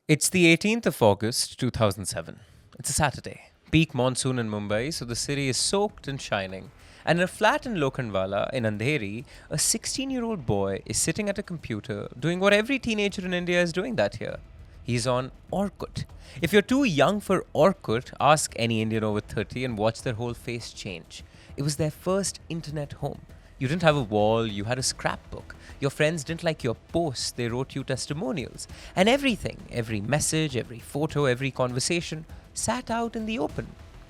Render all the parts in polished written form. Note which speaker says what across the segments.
Speaker 1: It's the 18th of August 2007. It's a Saturday. Peak monsoon in Mumbai, so the city is soaked and shining. And in a flat in Lokhandwala in Andheri, a 16-year-old boy is sitting at a computer doing what every teenager in India is doing that year. He's on Orkut. If you're too young for Orkut, ask any Indian over 30 and watch their whole face change. It was their first internet home. You didn't have a wall, you had a scrapbook. Your friends didn't like your posts, they wrote you testimonials. And everything, every message, every photo, every conversation, sat out in the open,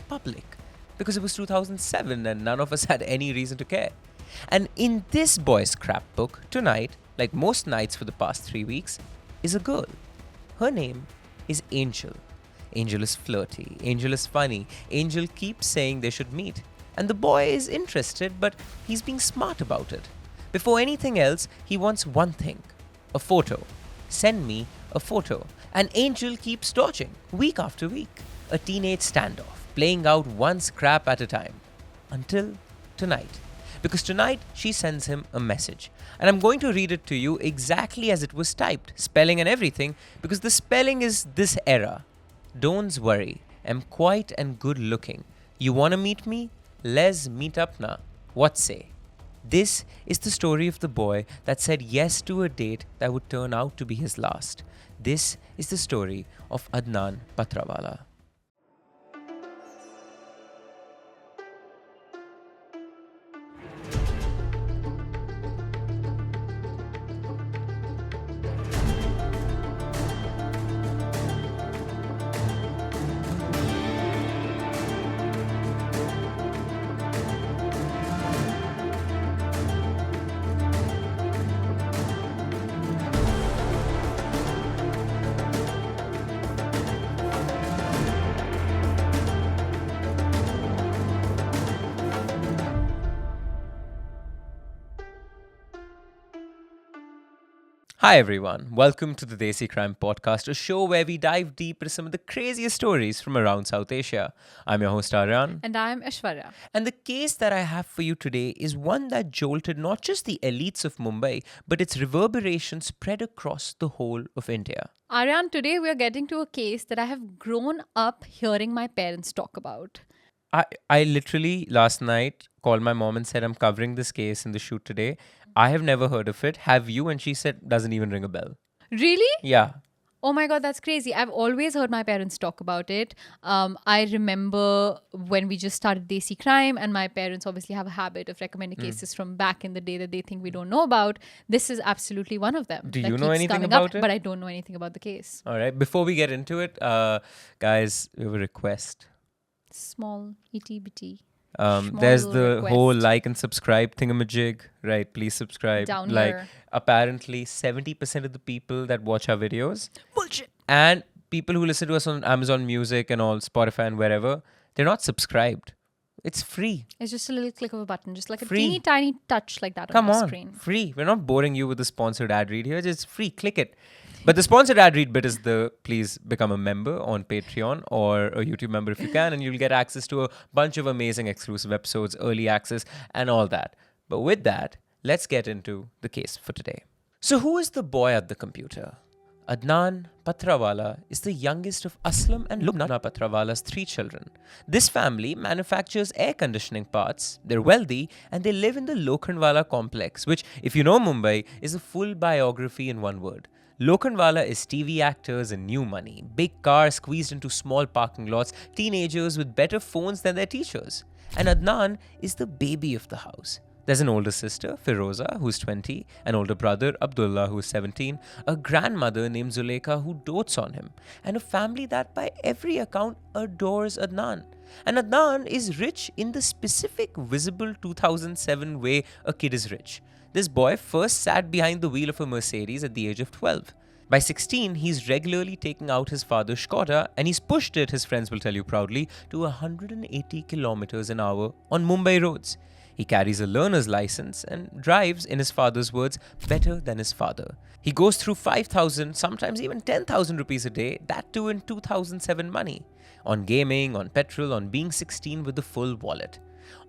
Speaker 1: public. Because it was 2007 and none of us had any reason to care. And in this boy's scrapbook, tonight, like most nights for the past 3 weeks, is a girl. Her name is Angel. Angel is flirty, Angel is funny, Angel keeps saying they should meet. And the boy is interested, but he's being smart about it. Before anything else, he wants one thing: a photo. Send me a photo. And Angel keeps dodging, week after week. A teenage standoff, playing out one scrap at a time. Until tonight. Because tonight, she sends him a message. And I'm going to read it to you exactly as it was typed, spelling and everything, because the spelling is this era. Don't worry, I'm quite and good looking. You wanna meet me? Let's meet up na. What say? This is the story of the boy that said yes to a date that would turn out to be his last. This is the story of Adnan Patrawala. Hi everyone, welcome to the Desi Crime Podcast, a show where we dive deep into some of the craziest stories from around South Asia. I'm your host Aryan.
Speaker 2: And I'm Aishwarya.
Speaker 1: And the case that I have for you today is one that jolted not just the elites of Mumbai, but its reverberations spread across the whole of India.
Speaker 2: Aryan, today we are getting to a case that I have grown up hearing my parents talk about.
Speaker 1: I literally last night called my mom and said I'm covering this case in the shoot today. I have never heard of it. Have you? And she said doesn't even ring a bell.
Speaker 2: Really?
Speaker 1: Yeah.
Speaker 2: Oh my God, that's crazy. I've always heard my parents talk about it. I remember when we just started Desi Crime, and my parents obviously have a habit of recommending cases from back in the day that they think we don't know about. This is absolutely one of them.
Speaker 1: Do
Speaker 2: that
Speaker 1: you know
Speaker 2: keeps
Speaker 1: anything
Speaker 2: coming
Speaker 1: about
Speaker 2: up,
Speaker 1: it?
Speaker 2: But I don't know anything about the case.
Speaker 1: All right. Before we get into it, guys, we have a request.
Speaker 2: Small, itty bitty.
Speaker 1: There's
Speaker 2: Small
Speaker 1: the
Speaker 2: request.
Speaker 1: whole like and subscribe thingamajig, right? Please subscribe.
Speaker 2: Down
Speaker 1: like
Speaker 2: here.
Speaker 1: apparently 70% of the people that watch our videos
Speaker 2: Bullshit.
Speaker 1: and people who listen to us on Amazon Music and all, Spotify and wherever, they're not subscribed. It's free.
Speaker 2: It's just a little click of a button, just like a
Speaker 1: Free.
Speaker 2: teeny tiny touch like that
Speaker 1: Come
Speaker 2: on the
Speaker 1: on,
Speaker 2: screen.
Speaker 1: free. We're not boring you with the sponsored ad read here. It's free. Click it. But the sponsored ad read bit is the please become a member on Patreon or a YouTube member if you can, and you'll get access to a bunch of amazing exclusive episodes, early access, and all that. But with that, let's get into the case for today. So, who is the boy at the computer? Adnan Patrawala is the youngest of Aslam and Lubna Patrawala's 3 children. This family manufactures air conditioning parts, they're wealthy, and they live in the Lokhandwala complex, which, if you know Mumbai, is a full biography in one word. Lokhandwala is TV actors and new money, big cars squeezed into small parking lots, teenagers with better phones than their teachers. And Adnan is the baby of the house. There's an older sister, Firoza, who's 20, an older brother, Abdullah, who's 17, a grandmother named Zulekha who dotes on him, and a family that by every account adores Adnan. And Adnan is rich in the specific visible 2007 way a kid is rich. This boy first sat behind the wheel of a Mercedes at the age of 12. By 16, he's regularly taking out his father's Skoda, and he's pushed it, his friends will tell you proudly, to 180 kilometers an hour on Mumbai roads. He carries a learner's license and drives, in his father's words, better than his father. He goes through 5,000, sometimes even 10,000 rupees a day, that too in 2007 money. On gaming, on petrol, on being 16 with the full wallet.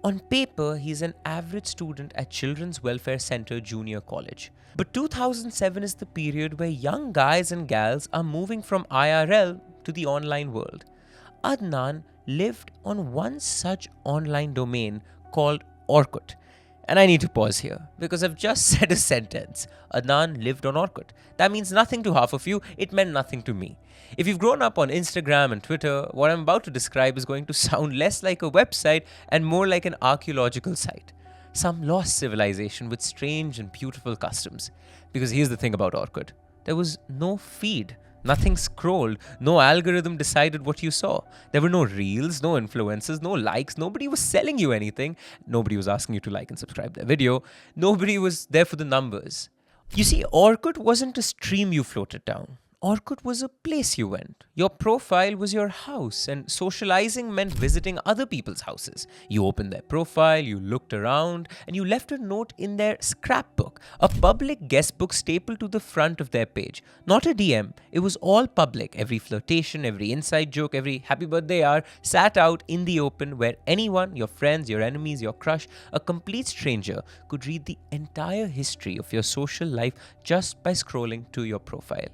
Speaker 1: On paper, he's an average student at Children's Welfare Center Junior College. But 2007 is the period where young guys and gals are moving from IRL to the online world. Adnan lived on one such online domain called Orkut. And I need to pause here because I've just said a sentence. Adnan lived on Orkut. That means nothing to half of you, it meant nothing to me. If you've grown up on Instagram and Twitter, what I'm about to describe is going to sound less like a website and more like an archaeological site. Some lost civilization with strange and beautiful customs. Because here's the thing about Orkut. There was no feed. Nothing scrolled. No algorithm decided what you saw. There were no reels, no influencers, no likes. Nobody was selling you anything. Nobody was asking you to like and subscribe their video. Nobody was there for the numbers. You see, Orkut wasn't a stream you floated down. Orkut was a place you went. Your profile was your house, and socializing meant visiting other people's houses. You opened their profile, you looked around, and you left a note in their scrapbook, a public guest book stapled to the front of their page. Not a DM, it was all public. Every flirtation, every inside joke, every happy birthday hour sat out in the open where anyone, your friends, your enemies, your crush, a complete stranger could read the entire history of your social life just by scrolling to your profile.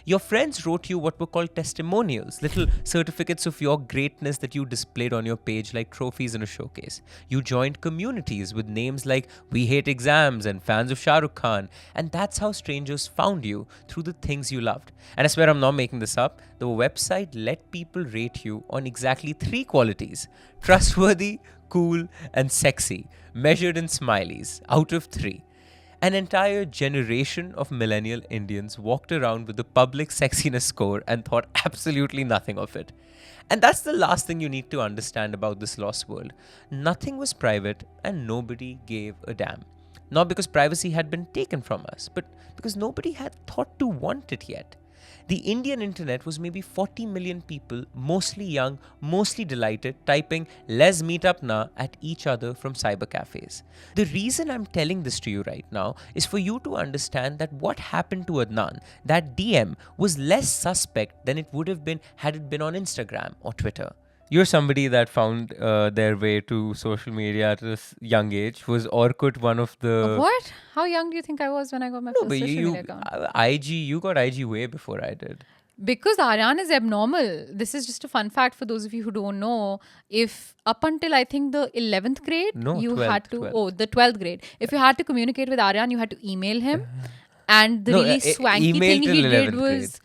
Speaker 1: Your friends wrote you what were called testimonials, little certificates of your greatness that you displayed on your page like trophies in a showcase. You joined communities with names like We Hate Exams and Fans of Shah Rukh Khan, and that's how strangers found you through the things you loved. And I swear I'm not making this up, the website let people rate you on exactly 3 qualities: trustworthy, cool, and sexy, measured in smileys, out of 3. An entire generation of millennial Indians walked around with the public sexiness score and thought absolutely nothing of it. And that's the last thing you need to understand about this lost world. Nothing was private and nobody gave a damn. Not because privacy had been taken from us, but because nobody had thought to want it yet. The Indian internet was maybe 40 million people, mostly young, mostly delighted, typing "Let's meet up na" at each other from cyber cafes. The reason I'm telling this to you right now is for you to understand that what happened to Adnan, that DM, was less suspect than it would have been had it been on Instagram or Twitter. You're somebody that found their way to social media at a young age. Was Orkut one of the...
Speaker 2: What? How young do you think I was when I got my
Speaker 1: No,
Speaker 2: first
Speaker 1: but
Speaker 2: social
Speaker 1: you,
Speaker 2: media account?
Speaker 1: you got IG way before I did.
Speaker 2: Because Aryan is abnormal. This is just a fun fact for those of you who don't know. If up until I think the 11th grade,
Speaker 1: No,
Speaker 2: you
Speaker 1: 12th,
Speaker 2: had to...
Speaker 1: 12th.
Speaker 2: Oh, the 12th grade. If you had to communicate with Aryan, you had to email him. And the
Speaker 1: No,
Speaker 2: really swanky
Speaker 1: email
Speaker 2: thing
Speaker 1: till
Speaker 2: he did
Speaker 1: 11th
Speaker 2: was...
Speaker 1: grade.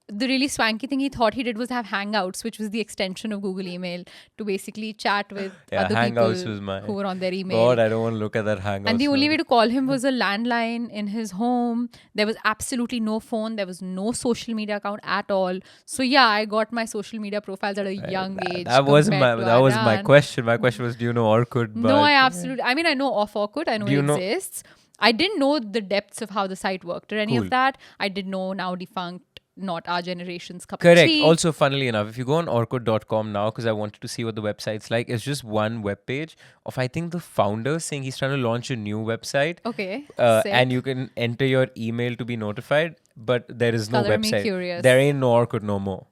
Speaker 2: The really swanky thing he thought he did was have Hangouts, which was the extension of Google Email, to basically chat with other
Speaker 1: Hangouts
Speaker 2: people
Speaker 1: was mine.
Speaker 2: who were on their email.
Speaker 1: God, I don't want to look at that Hangouts.
Speaker 2: And the only
Speaker 1: now.
Speaker 2: way to call him was a landline in his home. There was absolutely no phone. There was no social media account at all. So yeah, I got my social media profiles at a young age.
Speaker 1: That wasn't my.
Speaker 2: compared to
Speaker 1: That was my
Speaker 2: Aryan.
Speaker 1: question. My question was, do you know Orkut?
Speaker 2: No, I absolutely... I mean, I know of Orkut. I know
Speaker 1: Do you
Speaker 2: it
Speaker 1: know-
Speaker 2: exists. I didn't know the depths of how the site worked or any
Speaker 1: Cool.
Speaker 2: of that. I did know now defunct, not our generation's cup of
Speaker 1: Correct.
Speaker 2: tea.
Speaker 1: Also, funnily enough, if you go on Orkut.com now, because I wanted to see what the website's like, it's just one web page of, I think, the founder saying he's trying to launch a new website.
Speaker 2: Okay. Sick.
Speaker 1: And you can enter your email to be notified, but there is no
Speaker 2: Color me
Speaker 1: website.
Speaker 2: curious.
Speaker 1: There ain't no Orkut no more.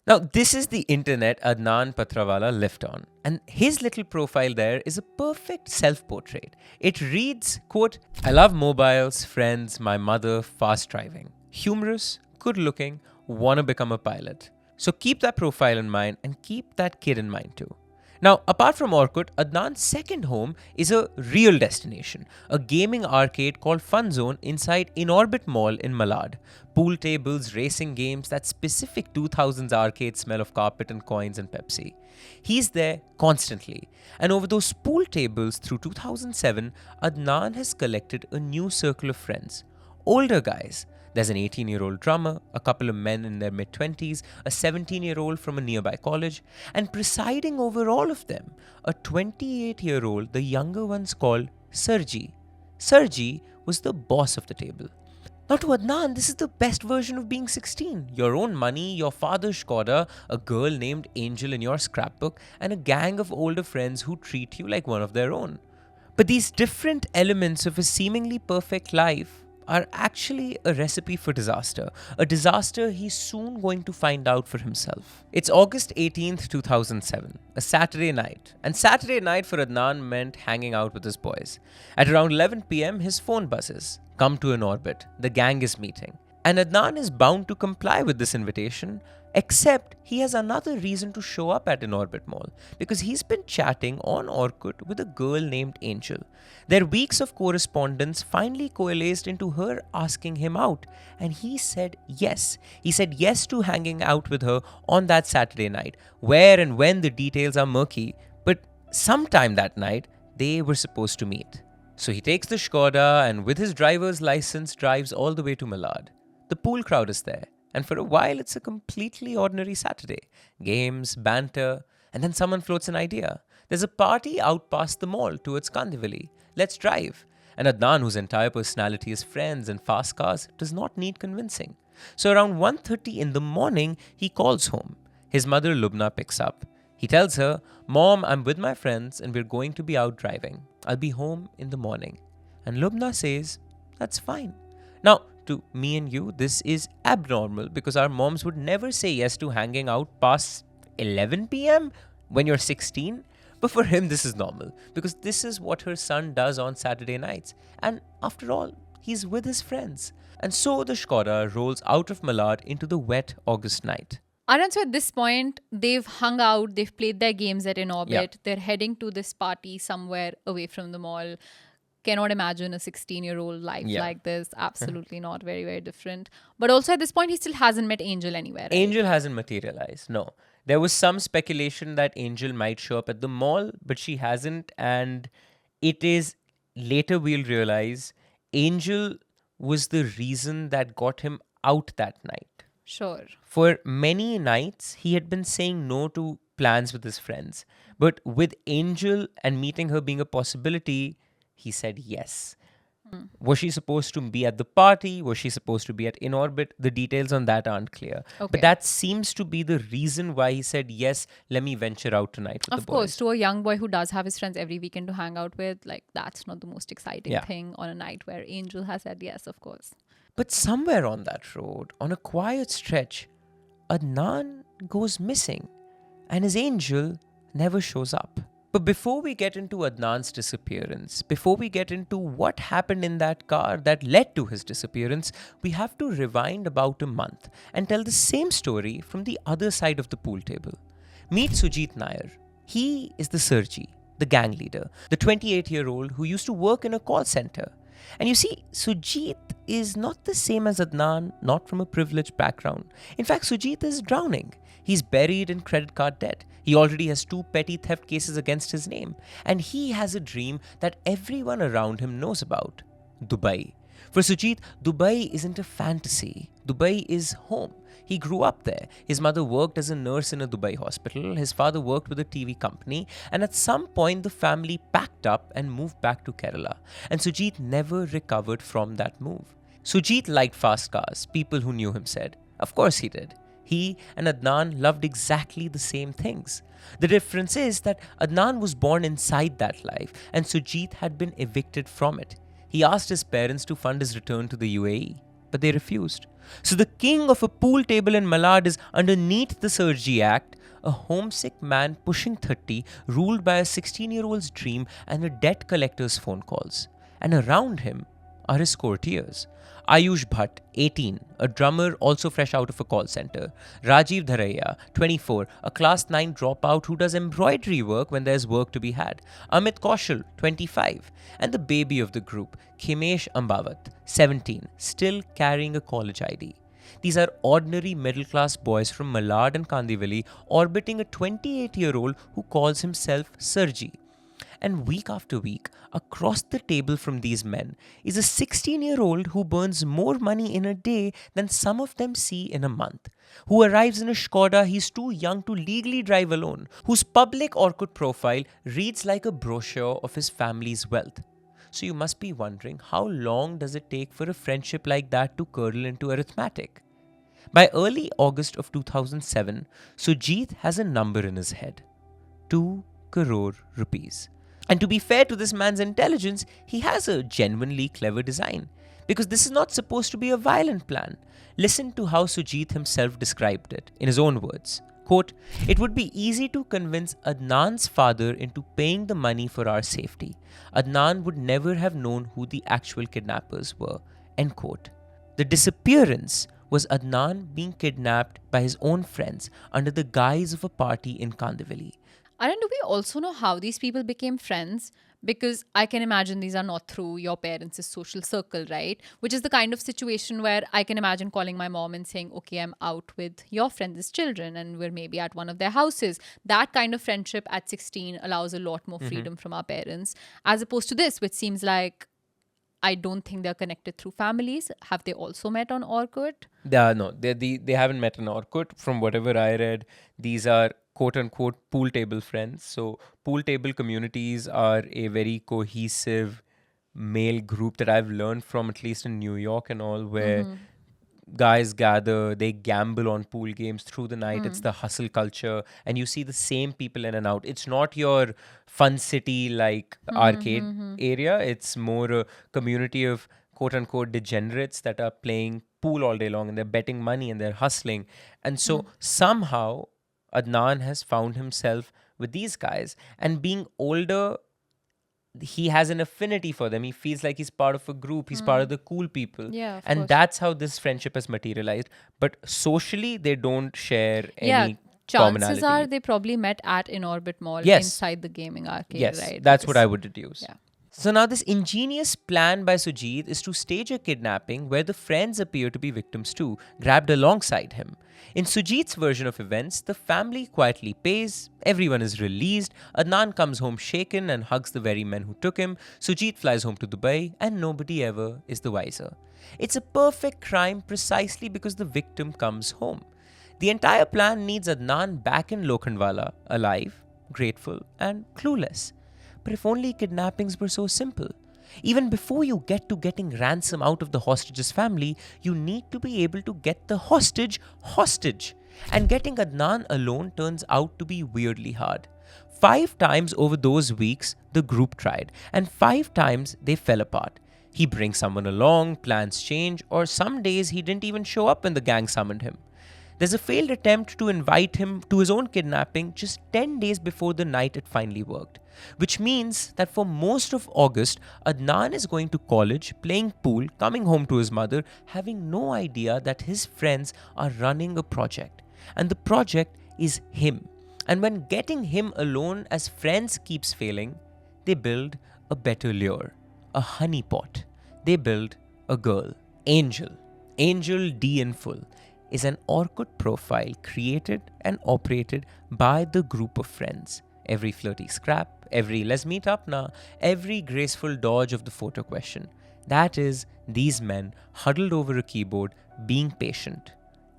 Speaker 1: Now, this is the internet Adnan Patrawala lived on. And his little profile there is a perfect self-portrait. It reads, quote, "I love mobiles, friends, my mother, fast driving. Humorous, good-looking, wanna become a pilot." So keep that profile in mind and keep that kid in mind too. Now, apart from Orkut, Adnan's second home is a real destination, a gaming arcade called Fun Zone inside Inorbit Mall in Malad. Pool tables, racing games, that specific 2000s arcade smell of carpet and coins and Pepsi. He's there constantly. And over those pool tables through 2007, Adnan has collected a new circle of friends. Older guys. There's an 18-year-old drummer, a couple of men in their mid-20s, a 17-year-old from a nearby college, and presiding over all of them, a 28-year-old, the younger one's called Sergi. Sergi was the boss of the table. Now to Adnan, this is the best version of being 16. Your own money, your father's Skoda, a girl named Angel in your scrapbook, and a gang of older friends who treat you like one of their own. But these different elements of a seemingly perfect life are actually a recipe for disaster, a disaster he's soon going to find out for himself. It's August 18th, 2007, a Saturday night, and Saturday night for Adnan meant hanging out with his boys. At around 11 pm, his phone buzzes. Come to an orbit, the gang is meeting. And Adnan is bound to comply with this invitation, except he has another reason to show up at an Orbit Mall because he's been chatting on Orkut with a girl named Angel. Their weeks of correspondence finally coalesced into her asking him out, and he said yes. He said yes to hanging out with her on that Saturday night. Where and when the details are murky, but sometime that night they were supposed to meet. So he takes the Skoda and with his driver's license drives all the way to Malad. The pool crowd is there. And for a while, it's a completely ordinary Saturday. Games, banter, and then someone floats an idea. There's a party out past the mall towards Kandivali. Let's drive. And Adnan, whose entire personality is friends and fast cars, does not need convincing. So around 1:30 in the morning, he calls home. His mother Lubna picks up. He tells her, "Mom, I'm with my friends and we're going to be out driving. I'll be home in the morning." And Lubna says, "That's fine." Now, to me and you, this is abnormal because our moms would never say yes to hanging out past 11 p.m. when you're 16. But for him, this is normal because this is what her son does on Saturday nights. And after all, he's with his friends. And so the Skoda rolls out of Malad into the wet August night.
Speaker 2: Aryan, so at this point, they've hung out, they've played their games at an orbit,
Speaker 1: Yeah.
Speaker 2: they're heading to this party somewhere away from the mall. Cannot imagine a 16-year-old life
Speaker 1: Yeah.
Speaker 2: like this. Absolutely not. Very, very different. But also at this point, he still hasn't met Angel anywhere. Right?
Speaker 1: Angel hasn't materialized, no. There was some speculation that Angel might show up at the mall, but she hasn't. And it is later we'll realize Angel was the reason that got him out that night.
Speaker 2: Sure.
Speaker 1: For many nights, he had been saying no to plans with his friends. But with Angel and meeting her being a possibility, he said yes. Was she supposed to be at the party? Was she supposed to be at In Orbit? The details on that aren't clear.
Speaker 2: Okay.
Speaker 1: But that seems to be the reason why he said, yes, let me venture out tonight with
Speaker 2: Of
Speaker 1: the
Speaker 2: course,
Speaker 1: boys.
Speaker 2: to a young boy who does have his friends every weekend to hang out with, like, that's not the most exciting
Speaker 1: Yeah.
Speaker 2: thing on a night where Angel has said yes, of course.
Speaker 1: But somewhere on that road, on a quiet stretch, Adnan goes missing and his angel never shows up. But before we get into Adnan's disappearance, before we get into what happened in that car that led to his disappearance, we have to rewind about a month and tell the same story from the other side of the pool table. Meet Sujit Nair. He is the Sergi, the gang leader, the 28-year-old who used to work in a call center. And you see, Sujit is not the same as Adnan, not from a privileged background. In fact, Sujit is drowning. He's buried in credit card debt. He already has 2 petty theft cases against his name. And he has a dream that everyone around him knows about. Dubai. For Sujit, Dubai isn't a fantasy. Dubai is home. He grew up there. His mother worked as a nurse in a Dubai hospital. His father worked with a TV company. And at some point, the family packed up and moved back to Kerala. And Sujit never recovered from that move. Sujit liked fast cars, people who knew him said. Of course he did. He and Adnan loved exactly the same things. The difference is that Adnan was born inside that life and Sujit had been evicted from it. He asked his parents to fund his return to the UAE, but they refused. So the king of a pool table in Malad is underneath the Sergi Act, a homesick man pushing 30, ruled by a 16-year-old's dream and a debt collector's phone calls. And around him are his courtiers. Ayush Bhatt, 18, a drummer also fresh out of a call center. Rajiv Dharaiya, 24, a class 9 dropout who does embroidery work when there's work to be had. Amit Kaushal, 25, and the baby of the group, Khimesh Ambawat, 17, still carrying a college ID. These are ordinary middle-class boys from Malad and Kandivali orbiting a 28-year-old who calls himself Sergi. And week after week, across the table from these men is a 16-year-old who burns more money in a day than some of them see in a month, who arrives in a Skoda he's too young to legally drive alone, whose public Orkut profile reads like a brochure of his family's wealth. So you must be wondering, how long does it take for a friendship like that to curdle into arithmetic? By early August of 2007, Sujit has a number in his head. 2 crore rupees. And to be fair to this man's intelligence, he has a genuinely clever design. Because this is not supposed to be a violent plan. Listen to how Sujit himself described it in his own words. Quote, "It would be easy to convince Adnan's father into paying the money for our safety. Adnan would never have known who the actual kidnappers were." End quote. The disappearance was Adnan being kidnapped by his own friends under the guise of a party in Kandivali.
Speaker 2: Aaron, do we also know how these people became friends? Because I can imagine these are not through your parents' social circle, right? Which is the kind of situation where I can imagine calling my mom and saying, okay, I'm out with your friends' children and we're maybe at one of their houses. That kind of friendship at 16 allows a lot more freedom from our parents, as opposed to this, which seems like I don't think they're connected through families. Have they also met on Orkut?
Speaker 1: No, they haven't met on Orkut. From whatever I read, these are quote unquote pool table friends. So pool table communities are a very cohesive male group that I've learned from, at least in New York and all, where guys gather, they gamble on pool games through the night. It's the hustle culture, and you see the same people in and out. It's not your fun city like arcade area. It's more a community of quote unquote degenerates that are playing pool all day long and they're betting money and they're hustling. And so somehow Adnan has found himself with these guys, and being older, he has an affinity for them. He feels like he's part of a group. He's part of the cool people.
Speaker 2: Yeah, of
Speaker 1: and
Speaker 2: course.
Speaker 1: that's how this friendship has materialized. But socially, they don't share
Speaker 2: Yeah,
Speaker 1: any
Speaker 2: chances
Speaker 1: commonality.
Speaker 2: are they probably met at Inorbit Mall
Speaker 1: Yes.
Speaker 2: inside the gaming arcade,
Speaker 1: Yes,
Speaker 2: right?
Speaker 1: that's what
Speaker 2: Because-
Speaker 1: I would deduce.
Speaker 2: Yeah.
Speaker 1: So now this ingenious plan by Sujit is to stage a kidnapping where the friends appear to be victims too, grabbed alongside him. In Sujit's version of events, the family quietly pays, everyone is released, Adnan comes home shaken and hugs the very men who took him, Sujit flies home to Dubai, and nobody ever is the wiser. It's a perfect crime precisely because the victim comes home. The entire plan needs Adnan back in Lokhandwala, alive, grateful, and clueless. But if only kidnappings were so simple. Even before you get to getting ransom out of the hostage's family, you need to be able to get the hostage. And getting Adnan alone turns out to be weirdly hard. 5 times over those weeks, the group tried, and 5 times they fell apart. He brings someone along, plans change, or some days he didn't even show up when the gang summoned him. There's a failed attempt to invite him to his own kidnapping just 10 days before the night it finally worked. Which means that for most of August, Adnan is going to college, playing pool, coming home to his mother, having no idea that his friends are running a project. And the project is him. And when getting him alone as friends keeps failing, they build a better lure, a honeypot. They build a girl, Angel. Angel D in full is an Orkut profile created and operated by the group of friends. Every flirty scrap, every let's meet up now, every graceful dodge of the photo question. That is these men huddled over a keyboard being patient.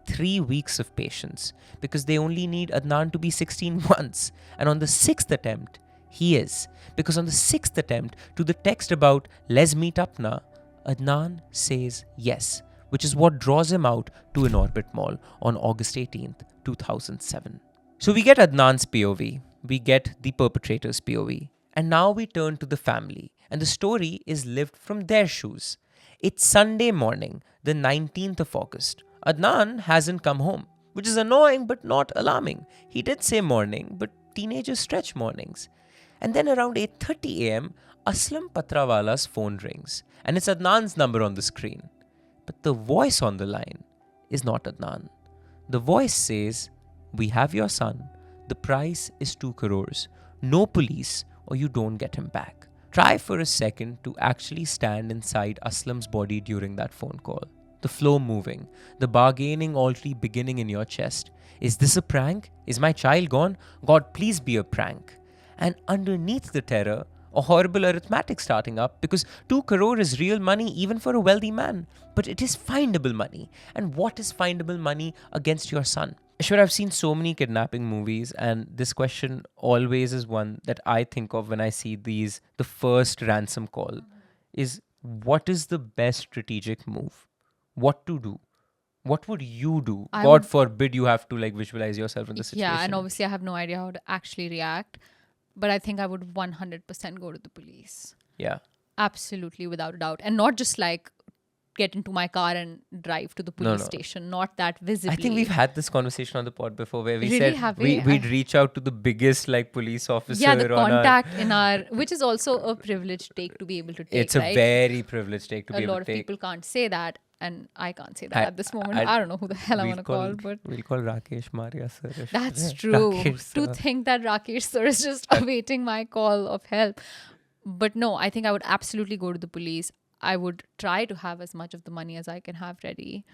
Speaker 1: 3 weeks of patience because they only need Adnan to be 16 once. And on the 6th attempt, he is. Because on the 6th attempt to the text about let's meet up now, Adnan says yes, which is what draws him out to Inorbit Mall on August 18th, 2007. So we get Adnan's POV, we get the perpetrator's POV, and now we turn to the family, and the story is lived from their shoes. It's Sunday morning, the 19th of August. Adnan hasn't come home, which is annoying but not alarming. He did say morning, but teenagers stretch mornings. And then around 8:30 am, Adnan Patrawala's phone rings, and it's Adnan's number on the screen. But the voice on the line is not Adnan. The voice says, "We have your son. The price is 2 crores. No police or you don't get him back." Try for a second to actually stand inside Aslam's body during that phone call. The flow moving, the bargaining already beginning in your chest. Is this a prank? Is my child gone? God, please be a prank. And underneath the terror, a horrible arithmetic starting up because 2 crore is real money even for a wealthy man. But it is findable money. And what is findable money against your son? Sure, I've seen so many kidnapping movies, and this question always is one that I think of when I see these. The first ransom call is, what is the best strategic move? What to do? What would you do? God forbid you have to visualize yourself in the situation.
Speaker 2: Yeah, and obviously I have no idea how to actually react. But I think I would 100% go to the police.
Speaker 1: Yeah.
Speaker 2: Absolutely, without a doubt. And not just get into my car and drive to the
Speaker 1: No,
Speaker 2: police
Speaker 1: no.
Speaker 2: station, not that visibly.
Speaker 1: I think we've had this conversation on the pod before where we
Speaker 2: Really,
Speaker 1: said
Speaker 2: have we?
Speaker 1: we'd reach out to the biggest like police officer
Speaker 2: Yeah, the
Speaker 1: on our...
Speaker 2: contact in our, which is also a privileged take to be able to take,
Speaker 1: It's a
Speaker 2: right?
Speaker 1: very privileged take to be
Speaker 2: A
Speaker 1: able
Speaker 2: lot
Speaker 1: to
Speaker 2: of
Speaker 1: take.
Speaker 2: people can't say that, and I can't say that at this moment. I don't know who the hell I
Speaker 1: we'll
Speaker 2: want to call, but
Speaker 1: We'll call Rakesh Maria sir.
Speaker 2: that's true.
Speaker 1: Rakesh
Speaker 2: To
Speaker 1: sir.
Speaker 2: think that Rakesh sir is just awaiting my call of help. But no, I think I would absolutely go to the police. I would try to have as much of the money as I can have ready.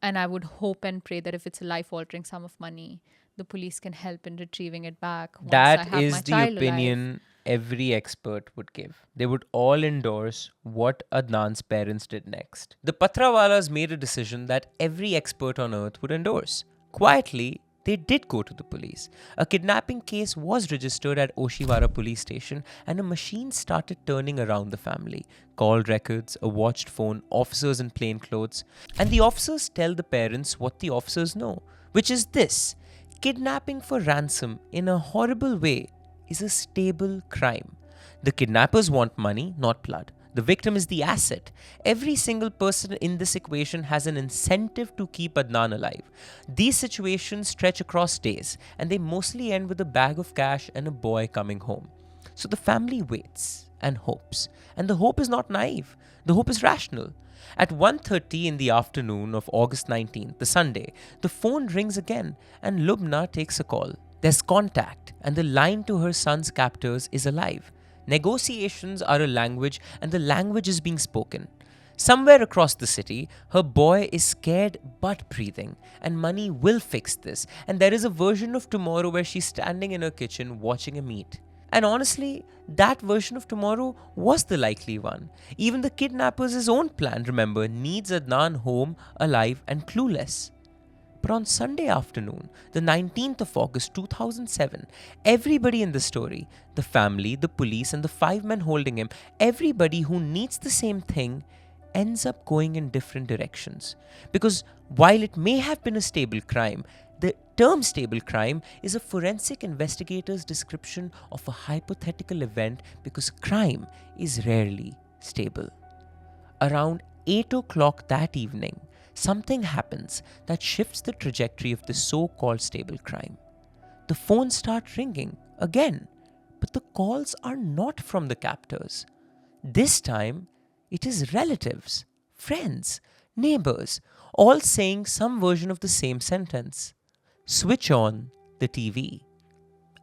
Speaker 2: And I would hope and pray that if it's a life-altering sum of money, the police can help in retrieving it back once I
Speaker 1: That
Speaker 2: have
Speaker 1: is
Speaker 2: my
Speaker 1: the
Speaker 2: child
Speaker 1: opinion
Speaker 2: alive.
Speaker 1: every expert would give. They would all endorse what Adnan's parents did next. The Patrawalas made a decision that every expert on earth would endorse. Quietly, they did go to the police. A kidnapping case was registered at Oshiwara police station and a machine started turning around the family. Call records, a watched phone, officers in plain clothes. And the officers tell the parents what the officers know, which is this: kidnapping for ransom in a horrible way is a stable crime. The kidnappers want money, not blood. The victim is the asset. Every single person in this equation has an incentive to keep Adnan alive. These situations stretch across days, and they mostly end with a bag of cash and a boy coming home. So the family waits and hopes. And the hope is not naive. The hope is rational. At 1:30 in the afternoon of August 19th, the Sunday, the phone rings again and Lubna takes a call. There's contact, and the line to her son's captors is alive. Negotiations are a language, and the language is being spoken. Somewhere across the city, her boy is scared but breathing, and money will fix this. And there is a version of tomorrow where she's standing in her kitchen watching a meet. And honestly, that version of tomorrow was the likely one. Even the kidnappers' own plan, remember, needs Adnan home, alive, and clueless. But on Sunday afternoon, the 19th of August 2007, everybody in the story, the family, the police, and the 5 men holding him, everybody who needs the same thing, ends up going in different directions. Because while it may have been a stable crime, the term stable crime is a forensic investigator's description of a hypothetical event because crime is rarely stable. Around 8 o'clock that evening, something happens that shifts the trajectory of the so-called stable crime. The phones start ringing again, but the calls are not from the captors. This time, it is relatives, friends, neighbors, all saying some version of the same sentence. Switch on the TV.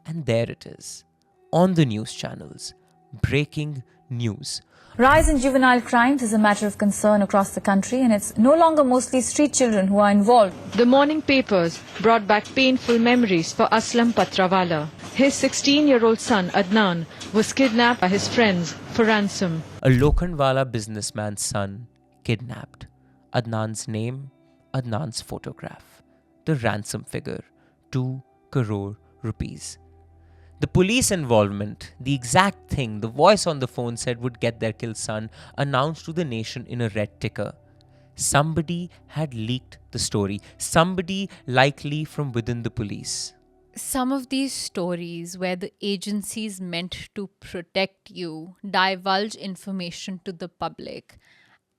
Speaker 1: And there it is, on the news channels. Breaking news.
Speaker 3: Rise in juvenile crimes is a matter of concern across the country, and it's no longer mostly street children who are involved.
Speaker 4: The morning papers brought back painful memories for Adnan Patrawala. His 16-year-old son, Adnan, was kidnapped by his friends for ransom.
Speaker 1: A Lokhandwala businessman's son kidnapped. Adnan's name, Adnan's photograph. The ransom figure, 2 crore rupees. The police involvement, the exact thing the voice on the phone said would get their killed son, announced to the nation in a red ticker. Somebody had leaked the story. Somebody likely from within the police.
Speaker 2: Some of these stories where the agencies meant to protect you divulge information to the public.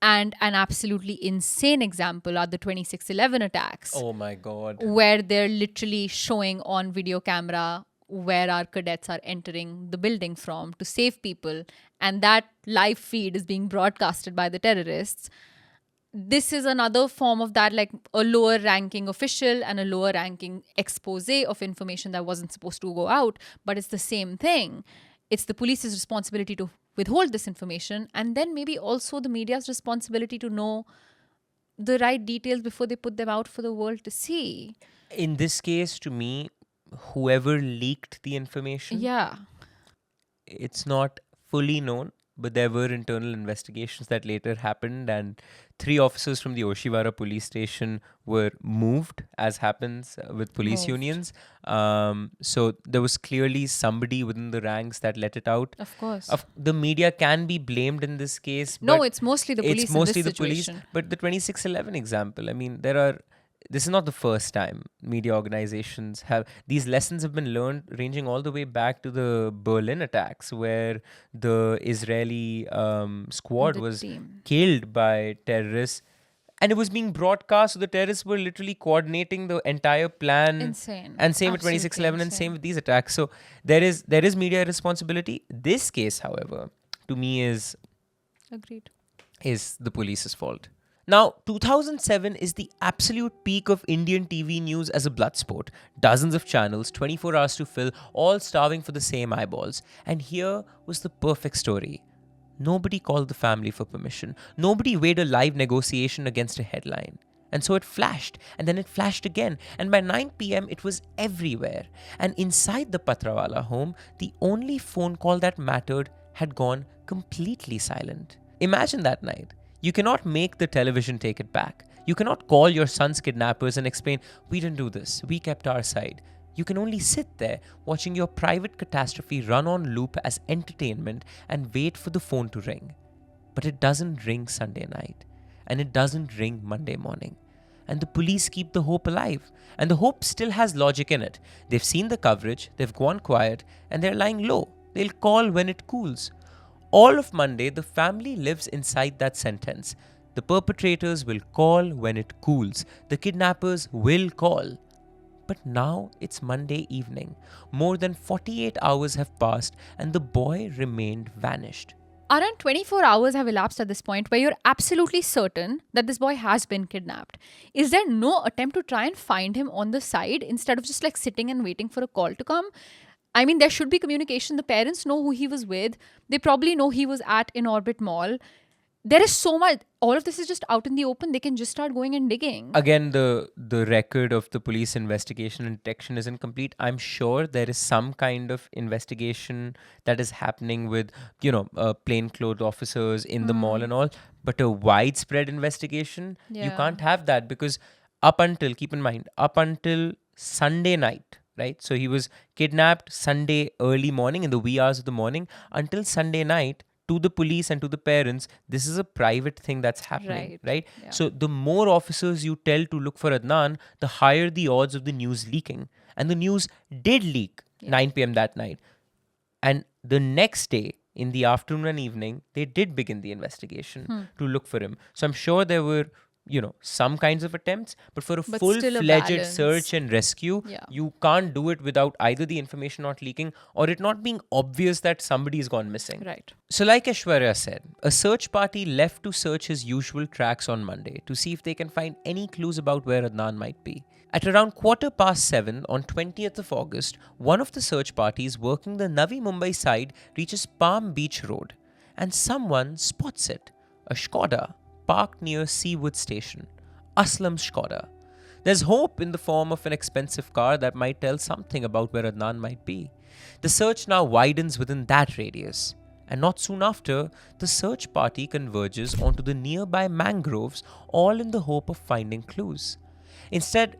Speaker 2: And an absolutely insane example are the 26/11 attacks.
Speaker 1: Oh my God.
Speaker 2: Where they're literally showing on video camera where our cadets are entering the building from to save people, and that live feed is being broadcasted by the terrorists. This is another form of that, like a lower ranking official and a lower ranking expose of information that wasn't supposed to go out, but it's the same thing. It's the police's responsibility to withhold this information, and then maybe also the media's responsibility to know the right details before they put them out for the world to see.
Speaker 1: In this case, to me, whoever leaked the information,
Speaker 2: Yeah.
Speaker 1: it's not fully known, but there were internal investigations that later happened, and 3 officers from the Oshiwara police station were moved, as happens with police
Speaker 2: Moved.
Speaker 1: unions. So there was clearly somebody within the ranks that let it out.
Speaker 2: Of course.
Speaker 1: The media can be blamed in this case.
Speaker 2: No,
Speaker 1: but
Speaker 2: it's mostly the police
Speaker 1: it's mostly
Speaker 2: in this
Speaker 1: the police.
Speaker 2: situation.
Speaker 1: But the 26/11 example, I mean, there are this is not the first time media organizations have these lessons have been learned, ranging all the way back to the Berlin attacks, where the Israeli squad
Speaker 2: The
Speaker 1: was
Speaker 2: team.
Speaker 1: killed by terrorists, and it was being broadcast. So the terrorists were literally coordinating the entire plan.
Speaker 2: Insane.
Speaker 1: And same with
Speaker 2: Absolutely
Speaker 1: 2611, and
Speaker 2: insane.
Speaker 1: same with these attacks. So there is media responsibility. This case, however, to me is
Speaker 2: Agreed.
Speaker 1: the police's fault. Now, 2007 is the absolute peak of Indian TV news as a blood sport. Dozens of channels, 24 hours to fill, all starving for the same eyeballs. And here was the perfect story. Nobody called the family for permission. Nobody weighed a live negotiation against a headline. And so it flashed, and then it flashed again. And by 9 p.m., it was everywhere. And inside the Patrawala home, the only phone call that mattered had gone completely silent. Imagine that night. You cannot make the television take it back. You cannot call your son's kidnappers and explain, we didn't do this, we kept our side. You can only sit there watching your private catastrophe run on loop as entertainment and wait for the phone to ring. But it doesn't ring Sunday night, and it doesn't ring Monday morning. And the police keep the hope alive, and the hope still has logic in it. They've seen the coverage, they've gone quiet, and they're lying low. They'll call when it cools. All of Monday, the family lives inside that sentence. The perpetrators will call when it cools. The kidnappers will call. But now it's Monday evening. More than 48 hours have passed and the boy remained vanished.
Speaker 2: Around 24 hours have elapsed at this point where you're absolutely certain that this boy has been kidnapped. Is there no attempt to try and find him on the side instead of just like sitting and waiting for a call to come? I mean, there should be communication. The parents know who he was with. They probably know he was at In Orbit Mall. There is so much. All of this is just out in the open. They can just start going and digging.
Speaker 1: Again, the record of the police investigation and detection isn't complete. I'm sure there is some kind of investigation that is happening with, plainclothes officers in the mall and all. But a widespread investigation, you
Speaker 2: Yeah.
Speaker 1: can't have that because keep in mind, up until Sunday night, right? So he was kidnapped Sunday early morning in the wee hours of the morning. Until Sunday night, to the police and to the parents, this is a private thing that's happening, right?
Speaker 2: Yeah.
Speaker 1: So the more officers you tell to look for Adnan, the higher the odds of the news leaking. And the news did leak 9 p.m. that night. And the next day, in the afternoon and evening, they did begin the investigation to look for him. So I'm sure there were, some kinds of attempts, but for a
Speaker 2: But still a
Speaker 1: full-fledged
Speaker 2: balance.
Speaker 1: search and rescue,
Speaker 2: Yeah.
Speaker 1: you can't do it without either the information not leaking or it not being obvious that somebody has gone missing.
Speaker 2: Right.
Speaker 1: So like Aishwarya said, a search party left to search his usual tracks on Monday to see if they can find any clues about where Adnan might be. At around 7:15 on 20th of August, one of the search parties working the Navi Mumbai side reaches Palm Beach Road and someone spots it, a Skoda parked near Seawood Station. Aslam's Skoda. There's hope in the form of an expensive car that might tell something about where Adnan might be. The search now widens within that radius. And not soon after, the search party converges onto the nearby mangroves, all in the hope of finding clues. Instead,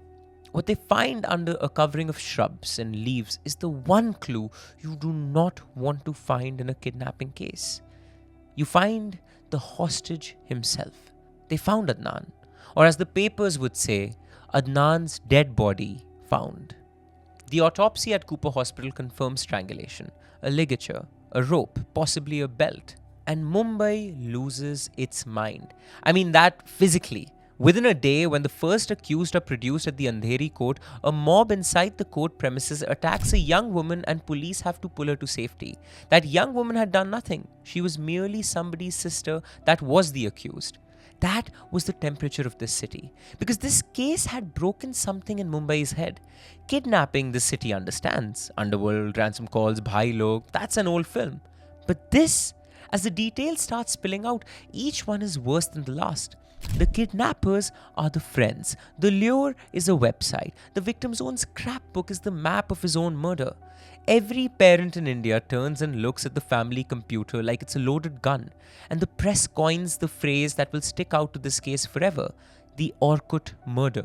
Speaker 1: what they find under a covering of shrubs and leaves is the one clue you do not want to find in a kidnapping case. You find the hostage himself. They found Adnan, or as the papers would say, Adnan's dead body found. The autopsy at Cooper Hospital confirms strangulation, a ligature, a rope, possibly a belt. And Mumbai loses its mind. I mean that physically. Within a day, when the first accused are produced at the Andheri court, a mob inside the court premises attacks a young woman and police have to pull her to safety. That young woman had done nothing. She was merely somebody's sister that was the accused. That was the temperature of this city. Because this case had broken something in Mumbai's head. Kidnapping, the city understands. Underworld, ransom calls, bhai log, that's an old film. But this, as the details start spilling out, each one is worse than the last. The kidnappers are the friends. The lure is a website. The victim's own scrapbook is the map of his own murder. Every parent in India turns and looks at the family computer like it's a loaded gun. And the press coins the phrase that will stick out to this case forever: the Orkut murder.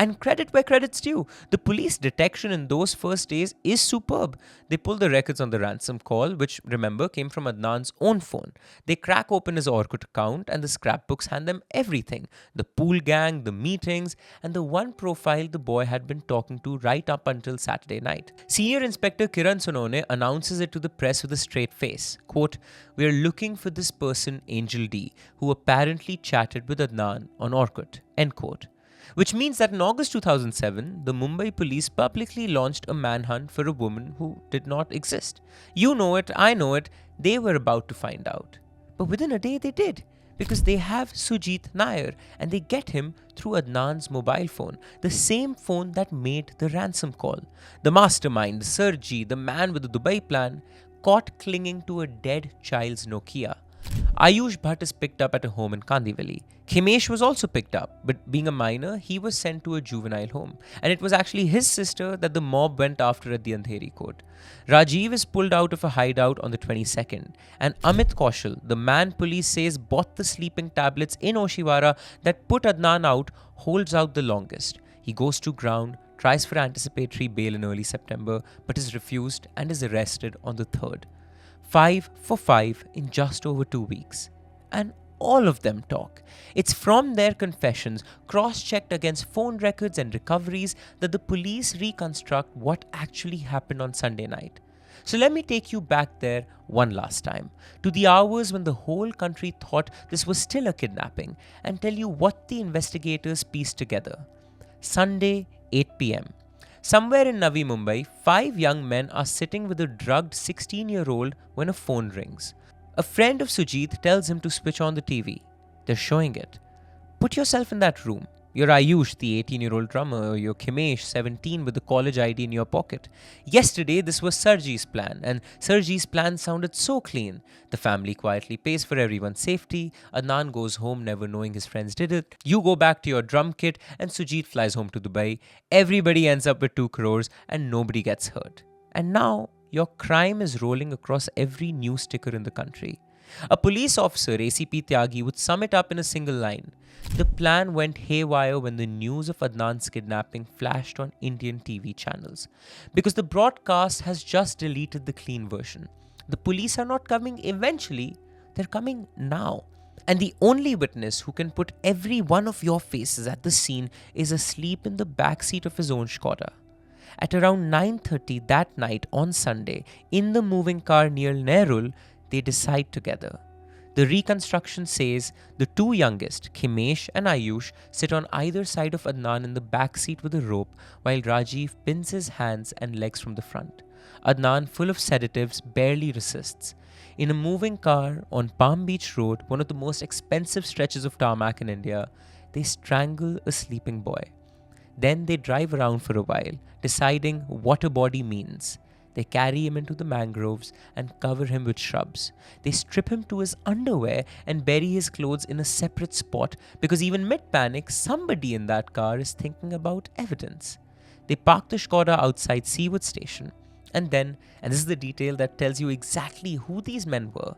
Speaker 1: And credit where credit's due. The police detection in those first days is superb. They pull the records on the ransom call, which, remember, came from Adnan's own phone. They crack open his Orkut account and the scrapbooks hand them everything. The pool gang, the meetings, and the one profile the boy had been talking to right up until Saturday night. Senior Inspector Kiran Sonone announces it to the press with a straight face. Quote, "We are looking for this person, Angel D, who apparently chatted with Adnan on Orkut." End quote. Which means that in August 2007, the Mumbai police publicly launched a manhunt for a woman who did not exist. You know it, I know it, they were about to find out. But within a day they did, because they have Sujit Nair and they get him through Adnan's mobile phone, the same phone that made the ransom call. The mastermind, the Sergi, the man with the Dubai plan, caught clinging to a dead child's Nokia. Ayush Bhatt is picked up at a home in Kandivali. Khimesh was also picked up, but being a minor, he was sent to a juvenile home. And it was actually his sister that the mob went after at the Andheri court. Rajiv is pulled out of a hideout on the 22nd. And Amit Kaushal, the man police says bought the sleeping tablets in Oshiwara that put Adnan out, holds out the longest. He goes to ground, tries for anticipatory bail in early September, but is refused and is arrested on the 3rd. 5 for 5 in just over 2 weeks. And all of them talk. It's from their confessions, cross-checked against phone records and recoveries, that the police reconstruct what actually happened on Sunday night. So let me take you back there one last time, to the hours when the whole country thought this was still a kidnapping, and tell you what the investigators pieced together. Sunday, 8 p.m. Somewhere in Navi Mumbai, 5 young men are sitting with a drugged 16-year-old when a phone rings. A friend of Sujit tells him to switch on the TV. They're showing it. Put yourself in that room. You're Ayush, the 18-year-old drummer, or you're Khimesh, 17, with the college ID in your pocket. Yesterday, this was Sergi's plan, and Sergi's plan sounded so clean. The family quietly pays for everyone's safety. Adnan goes home never knowing his friends did it. You go back to your drum kit, and Sujit flies home to Dubai. Everybody ends up with 2 crores, and nobody gets hurt. And now, your crime is rolling across every news ticker in the country. A police officer, ACP Tyagi, would sum it up in a single line. The plan went haywire when the news of Adnan's kidnapping flashed on Indian TV channels. Because the broadcast has just deleted the clean version. The police are not coming eventually, they're coming now. And the only witness who can put every one of your faces at the scene is asleep in the backseat of his own Skoda. At around 9:30 that night on Sunday, in the moving car near Nerul, they decide together. The reconstruction says the 2 youngest, Khimesh and Ayush, sit on either side of Adnan in the backseat with a rope, while Rajiv pins his hands and legs from the front. Adnan, full of sedatives, barely resists. In a moving car on Palm Beach Road, one of the most expensive stretches of tarmac in India, they strangle a sleeping boy. Then they drive around for a while, deciding what a body means. They carry him into the mangroves and cover him with shrubs. They strip him to his underwear and bury his clothes in a separate spot because even mid-panic, somebody in that car is thinking about evidence. They park the Skoda outside Seawood Station. And then, and this is the detail that tells you exactly who these men were,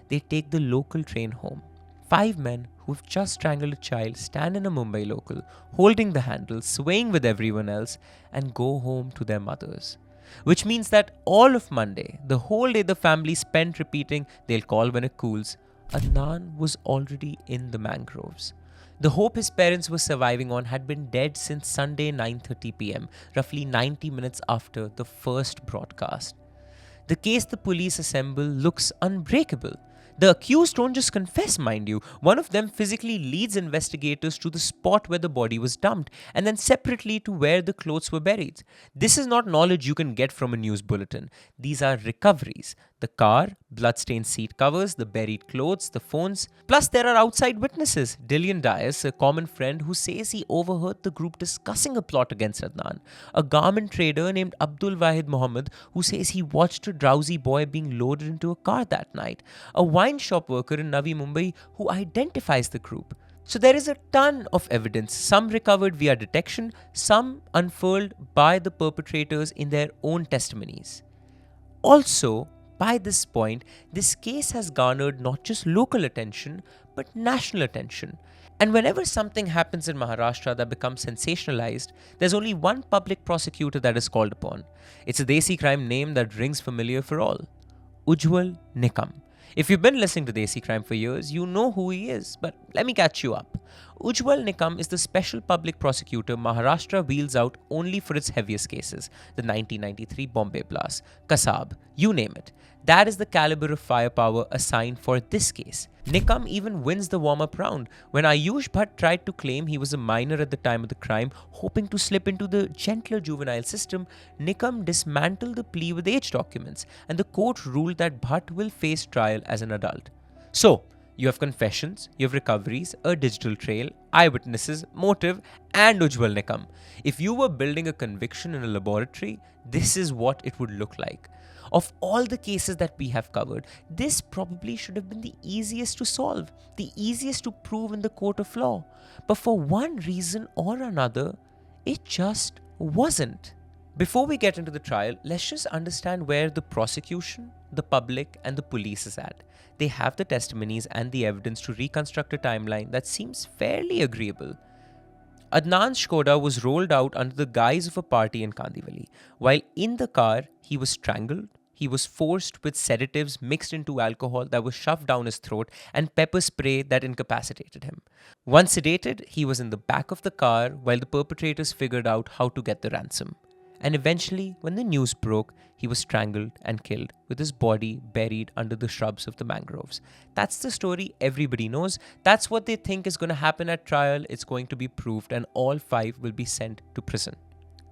Speaker 1: they take the local train home. 5 men who've just strangled a child stand in a Mumbai local, holding the handle, swaying with everyone else, and go home to their mothers. Which means that all of Monday, the whole day the family spent repeating, they'll call when it cools, Adnan was already in the mangroves. The hope his parents were surviving on had been dead since Sunday 9:30 p.m., roughly 90 minutes after the first broadcast. The case the police assemble looks unbreakable. The accused don't just confess, mind you. One of them physically leads investigators to the spot where the body was dumped and then separately to where the clothes were buried. This is not knowledge you can get from a news bulletin. These are recoveries. The car, bloodstained seat covers, the buried clothes, the phones. Plus there are outside witnesses. Dillian Dias, a common friend who says he overheard the group discussing a plot against Adnan. A garment trader named Abdul Wahid Mohammed who says he watched a drowsy boy being loaded into a car that night. A wine shop worker in Navi Mumbai who identifies the group. So there is a ton of evidence, some recovered via detection, some unfurled by the perpetrators in their own testimonies. Also, by this point, this case has garnered not just local attention, but national attention. And whenever something happens in Maharashtra that becomes sensationalized, there's only one public prosecutor that is called upon. It's a Desi crime name that rings familiar for all: Ujjwal Nikam. If you've been listening to Desi Crime for years, you know who he is, but let me catch you up. Ujjwal Nikam is the special public prosecutor Maharashtra wheels out only for its heaviest cases: the 1993 Bombay blast, Kasab, you name it. That is the caliber of firepower assigned for this case. Nikam even wins the warm-up round. When Ayush Bhatt tried to claim he was a minor at the time of the crime, hoping to slip into the gentler juvenile system, Nikam dismantled the plea with age documents, and the court ruled that Bhatt will face trial as an adult. So, you have confessions, you have recoveries, a digital trail, eyewitnesses, motive, and Ujjwal Nikam. If you were building a conviction in a laboratory, this is what it would look like. Of all the cases that we have covered, this probably should have been the easiest to solve, the easiest to prove in the court of law. But for one reason or another, it just wasn't. Before we get into the trial, let's just understand where the prosecution, the public, and the police is at. They have the testimonies and the evidence to reconstruct a timeline that seems fairly agreeable. Adnan's Skoda was rolled out under the guise of a party in Kandivali. While in the car, he was strangled. He was forced with sedatives mixed into alcohol that was shoved down his throat and pepper spray that incapacitated him. Once sedated, he was in the back of the car while the perpetrators figured out how to get the ransom. And eventually, when the news broke, he was strangled and killed, with his body buried under the shrubs of the mangroves. That's the story everybody knows. That's what they think is going to happen at trial. It's going to be proved, and all 5 will be sent to prison.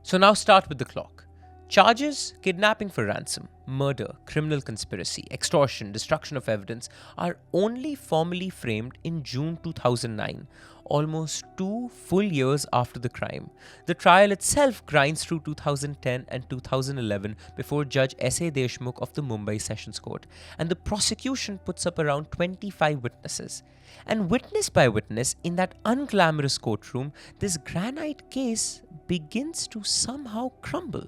Speaker 1: So now start with the clock. Charges: kidnapping for ransom, murder, criminal conspiracy, extortion, destruction of evidence are only formally framed in June 2009, almost 2 full years after the crime. The trial itself grinds through 2010 and 2011 before Judge S.A. Deshmukh of the Mumbai Sessions Court, and the prosecution puts up around 25 witnesses. And witness by witness, in that unglamorous courtroom, this granite case begins to somehow crumble.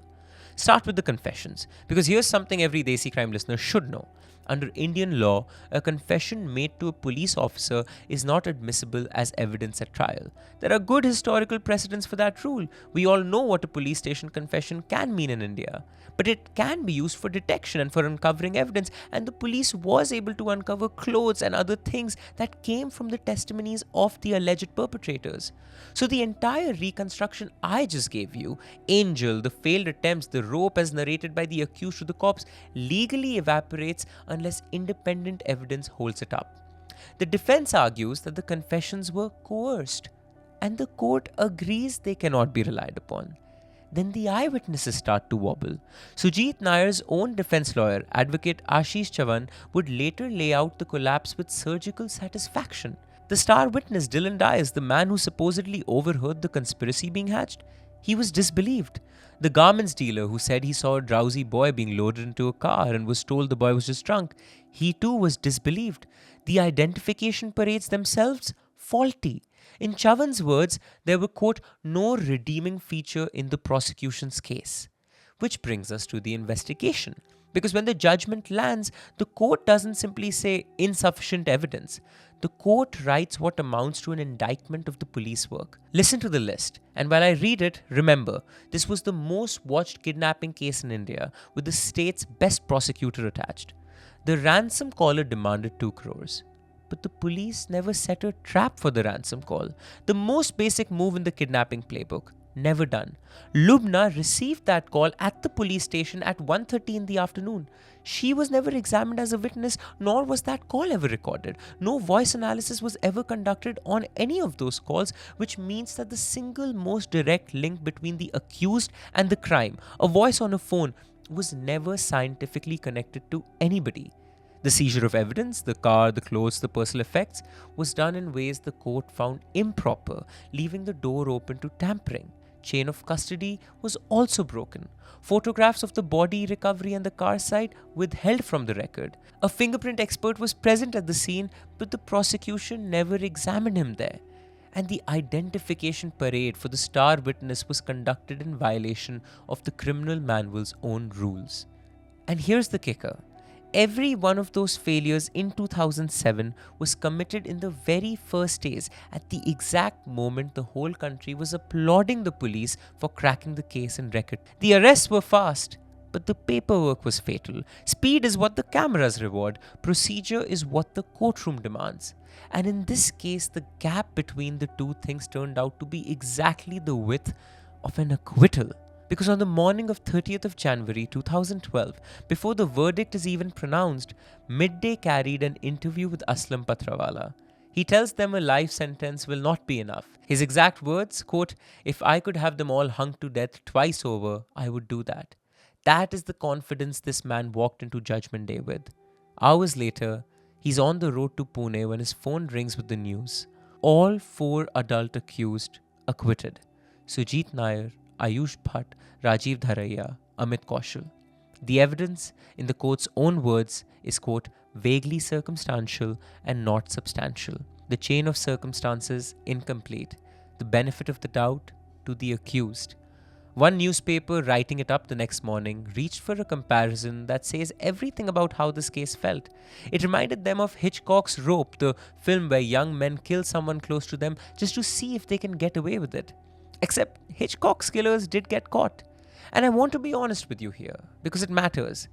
Speaker 1: Start with the confessions, because here's something every Desi Crime listener should know. Under Indian law, a confession made to a police officer is not admissible as evidence at trial. There are good historical precedents for that rule. We all know what a police station confession can mean in India. But it can be used for detection and for uncovering evidence, and the police was able to uncover clothes and other things that came from the testimonies of the alleged perpetrators. So the entire reconstruction I just gave you, Angel, the failed attempts, the rope as narrated by the accused to the cops, legally evaporates unless independent evidence holds it up. The defense argues that the confessions were coerced, and the court agrees they cannot be relied upon. Then the eyewitnesses start to wobble. Sujit Nair's own defense lawyer, advocate Ashish Chavan, would later lay out the collapse with surgical satisfaction. The star witness Dylan Dyers, the man who supposedly overheard the conspiracy being hatched, he was disbelieved. The garments dealer who said he saw a drowsy boy being loaded into a car and was told the boy was just drunk, he too was disbelieved. The identification parades themselves, faulty. In Chavan's words, there were, quote, no redeeming feature in the prosecution's case. Which brings us to the investigation. Because when the judgment lands, the court doesn't simply say insufficient evidence. The court writes what amounts to an indictment of the police work. Listen to the list, and while I read it, remember, this was the most watched kidnapping case in India, with the state's best prosecutor attached. The ransom caller demanded 2 crores. But the police never set a trap for the ransom call. The most basic move in the kidnapping playbook. Never done. Lubna received that call at the police station at 1:30 in the afternoon. She was never examined as a witness, nor was that call ever recorded. No voice analysis was ever conducted on any of those calls, which means that the single most direct link between the accused and the crime, a voice on a phone, was never scientifically connected to anybody. The seizure of evidence, the car, the clothes, the personal effects, was done in ways the court found improper, leaving the door open to tampering. Chain of custody was also broken. Photographs of the body recovery and the car site withheld from the record. A fingerprint expert was present at the scene, but the prosecution never examined him there. And the identification parade for the star witness was conducted in violation of the criminal manual's own rules. And here's the kicker. every one of those failures in 2007 was committed in the very first days, at the exact moment the whole country was applauding the police for cracking the case in record. The arrests were fast, but the paperwork was fatal. Speed is what the cameras reward, procedure is what the courtroom demands. And in this case, the gap between the two things turned out to be exactly the width of an acquittal. Because on the morning of 30th of January 2012, before the verdict is even pronounced, Midday carried an interview with Aslam Patrawala. He tells them a life sentence will not be enough. His exact words, quote, "If I could have them all hung to death twice over, I would do that." That is the confidence this man walked into Judgment Day with. Hours later, he's on the road to Pune when his phone rings with the news. All 4 adult accused acquitted. Sujit Nair, Ayush Bhatt, Rajiv Dharaiya, Amit Kaushal. The evidence, in the court's own words, is, quote, vaguely circumstantial and not substantial. The chain of circumstances incomplete. The benefit of the doubt to the accused. One newspaper, writing it up the next morning, reached for a comparison that says everything about how this case felt. It reminded them of Hitchcock's Rope, the film where young men kill someone close to them just to see if they can get away with it. Except Hitchcock's killers did get caught. And I want to be honest with you here, because it matters.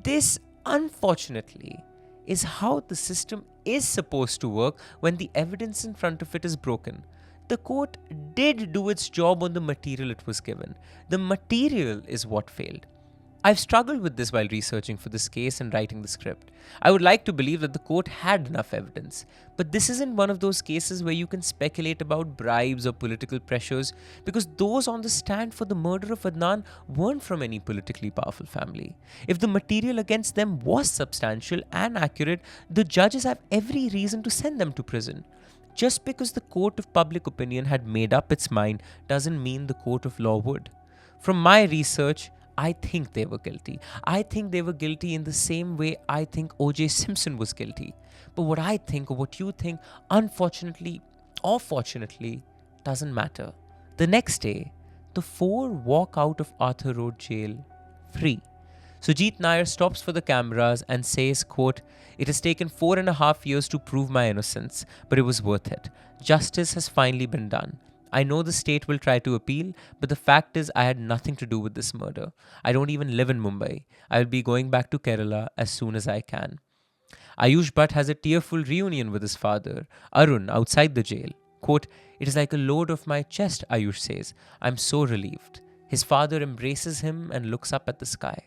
Speaker 1: This, unfortunately, is how the system is supposed to work when the evidence in front of it is broken. The court did do its job on the material it was given. The material is what failed. I've struggled with this while researching for this case and writing the script. I would like to believe that the court had enough evidence, but this isn't one of those cases where you can speculate about bribes or political pressures, because those on the stand for the murder of Adnan weren't from any politically powerful family. If the material against them was substantial and accurate, the judges have every reason to send them to prison. Just because the court of public opinion had made up its mind doesn't mean the court of law would. From my research, I think they were guilty. I think they were guilty in the same way I think O.J. Simpson was guilty. But what I think or what you think, unfortunately or fortunately, doesn't matter. The next day, the 4 walk out of Arthur Road jail free. Sujit Nair stops for the cameras and says, quote, "It has taken 4.5 years to prove my innocence, but it was worth it. Justice has finally been done. I know the state will try to appeal, but the fact is I had nothing to do with this murder. I don't even live in Mumbai. I will be going back to Kerala as soon as I can." Ayush Bhatt has a tearful reunion with his father, Arun, outside the jail. Quote, "It is like a load off my chest," Ayush says. "I'm so relieved." His father embraces him and looks up at the sky.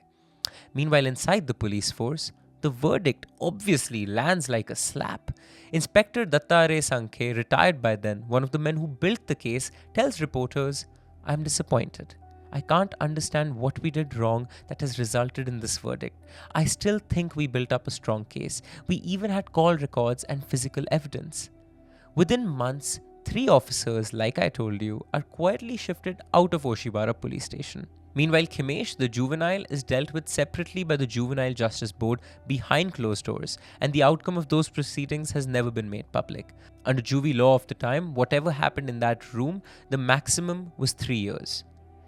Speaker 1: Meanwhile, inside the police force, the verdict obviously lands like a slap. Inspector Dattare Sankhe, retired by then, one of the men who built the case, tells reporters, "I'm disappointed. I can't understand what we did wrong that has resulted in this verdict. I still think we built up a strong case. We even had call records and physical evidence." Within months, 3 officers, like I told you, are quietly shifted out of Oshibara police station. Meanwhile, Khimesh, the juvenile, is dealt with separately by the Juvenile Justice Board behind closed doors, and the outcome of those proceedings has never been made public. Under juvie law of the time, whatever happened in that room, the maximum was 3 years.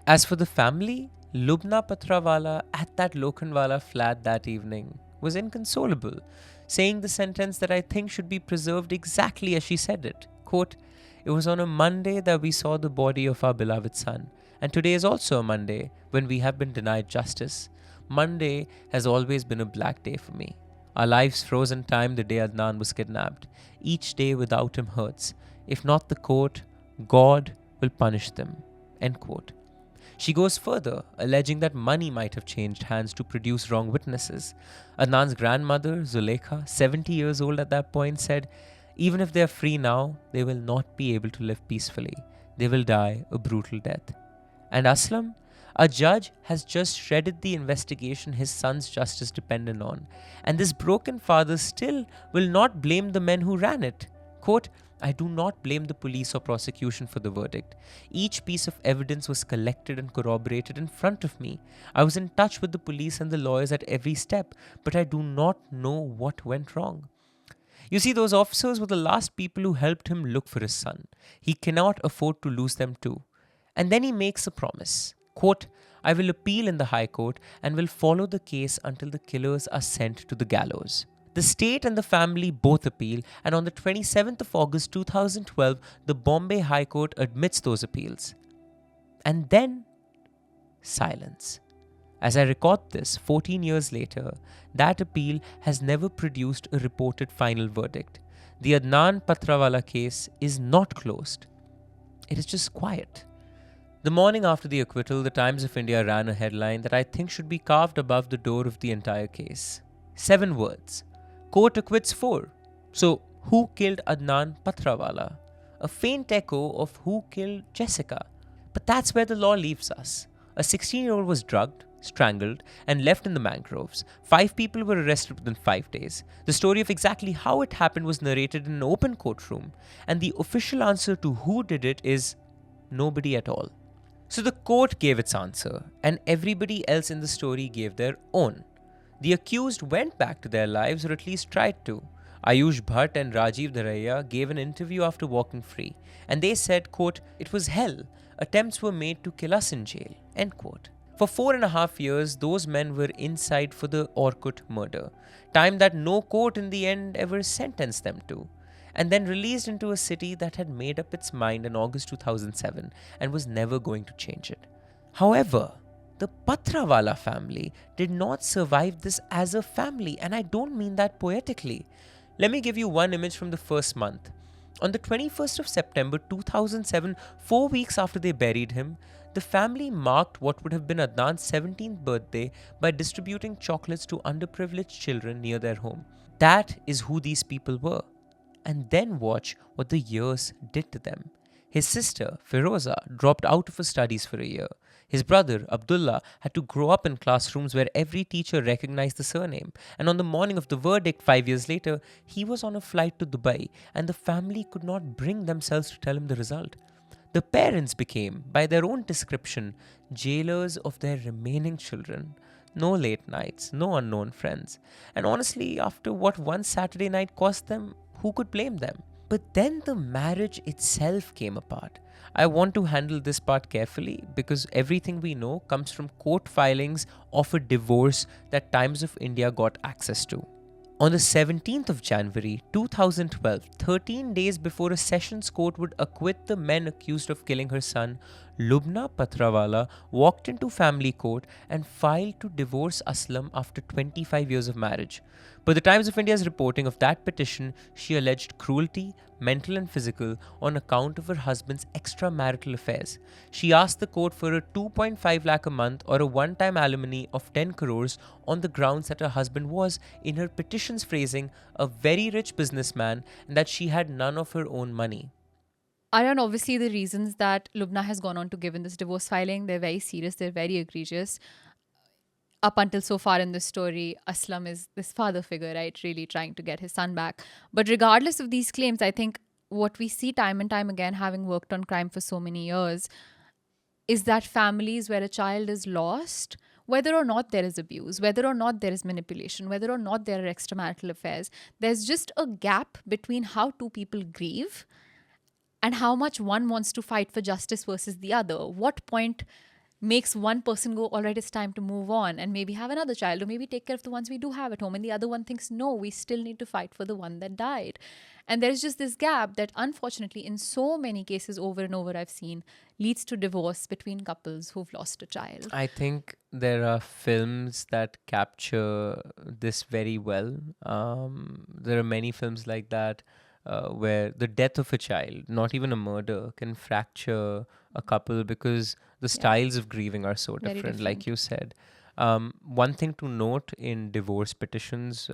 Speaker 1: As for the family, Lubna Patrawala at that Lokhandwala flat that evening was inconsolable, saying the sentence that I think should be preserved exactly as she said it. Quote, "It was on a Monday that we saw the body of our beloved son. And today is also a Monday when we have been denied justice. Monday has always been a black day for me. Our lives froze in time the day Adnan was kidnapped. Each day without him hurts. If not the court, God will punish them." End quote. She goes further, alleging that money might have changed hands to produce wrong witnesses. Adnan's grandmother, Zulekha, 70 years old at that point, said, "Even if they are free now, they will not be able to live peacefully. They will die a brutal death." And Aslam, a judge, has just shredded the investigation his son's justice depended on. And this broken father still will not blame the men who ran it. Quote, "I do not blame the police or prosecution for the verdict. Each piece of evidence was collected and corroborated in front of me. I was in touch with the police and the lawyers at every step, but I do not know what went wrong." You see, those officers were the last people who helped him look for his son. He cannot afford to lose them too. And then he makes a promise. Quote, I will appeal in the High Court and will follow the case until the killers are sent to the gallows. The state and the family both appeal, and on the 27th of August 2012, the Bombay High Court admits those appeals. And then, silence. As I record this 14 years later, that appeal has never produced a reported final verdict. The Adnan Patrawala case is not closed. It is just quiet. The morning after the acquittal, the Times of India ran a headline that I think should be carved above the door of the entire case. 7 words. Court acquits 4. So, who killed Adnan Patrawala? A faint echo of who killed Jessica. But that's where the law leaves us. A 16-year-old was drugged, strangled, and left in the mangroves. 5 people were arrested within 5 days. The story of exactly how it happened was narrated in an open courtroom, and the official answer to who did it is nobody at all. So the court gave its answer, and everybody else in the story gave their own. The accused went back to their lives, or at least tried to. Ayush Bhatt and Rajiv Dharaiya gave an interview after walking free, and they said, quote, "It was hell. Attempts were made to kill us in jail," end quote. For 4.5 years, those men were inside for the Orkut murder, time that no court in the end ever sentenced them to, and then released into a city that had made up its mind in August 2007 and was never going to change it. However, the Patrawala family did not survive this as a family, and I don't mean that poetically. Let me give you one image from the first month. On the 21st of September 2007, 4 weeks after they buried him, the family marked what would have been Adnan's 17th birthday by distributing chocolates to underprivileged children near their home. That is who these people were. And then watch what the years did to them. His sister, Firoza, dropped out of her studies for a year. His brother, Abdullah, had to grow up in classrooms where every teacher recognized the surname. And on the morning of the verdict 5 years later, he was on a flight to Dubai, and the family could not bring themselves to tell him the result. The parents became, by their own description, jailers of their remaining children. No late nights, no unknown friends. And honestly, after what one Saturday night cost them, who could blame them? But then the marriage itself came apart. I want to handle this part carefully because everything we know comes from court filings of a divorce that Times of India got access to. On the 17th of January 2012, 13 days before a sessions court would acquit the men accused of killing her son, Lubna Patrawala walked into family court and filed to divorce Aslam after 25 years of marriage. Per the Times of India's reporting of that petition, she alleged cruelty, mental and physical, on account of her husband's extramarital affairs. She asked the court for a 2.5 lakh a month or a one-time alimony of 10 crores on the grounds that her husband was, in her petition's phrasing, a very rich businessman and that she had none of her own money.
Speaker 2: Aryan, obviously the reasons that Lubna has gone on to give in this divorce filing, they're very serious, they're very egregious. Up until so far in this story, Aslam is this father figure, right, really trying to get his son back. But regardless of these claims, I think what we see time and time again, having worked on crime for so many years, is that families where a child is lost, whether or not there is abuse, whether or not there is manipulation, whether or not there are extramarital affairs, there's just a gap between how two people grieve and how much one wants to fight for justice versus the other. What point makes one person go, all right, it's time to move on and maybe have another child, or maybe take care of the ones we do have at home, and the other one thinks, no, we still need to fight for the one that died. And there's just this gap that unfortunately in so many cases over and over I've seen leads to divorce between couples who've lost a child.
Speaker 1: I think there are films that capture this very well. There are many films like that where the death of a child, not even a murder, can fracture a couple because the styles of grieving are so different, like you said. One thing to note in divorce petitions,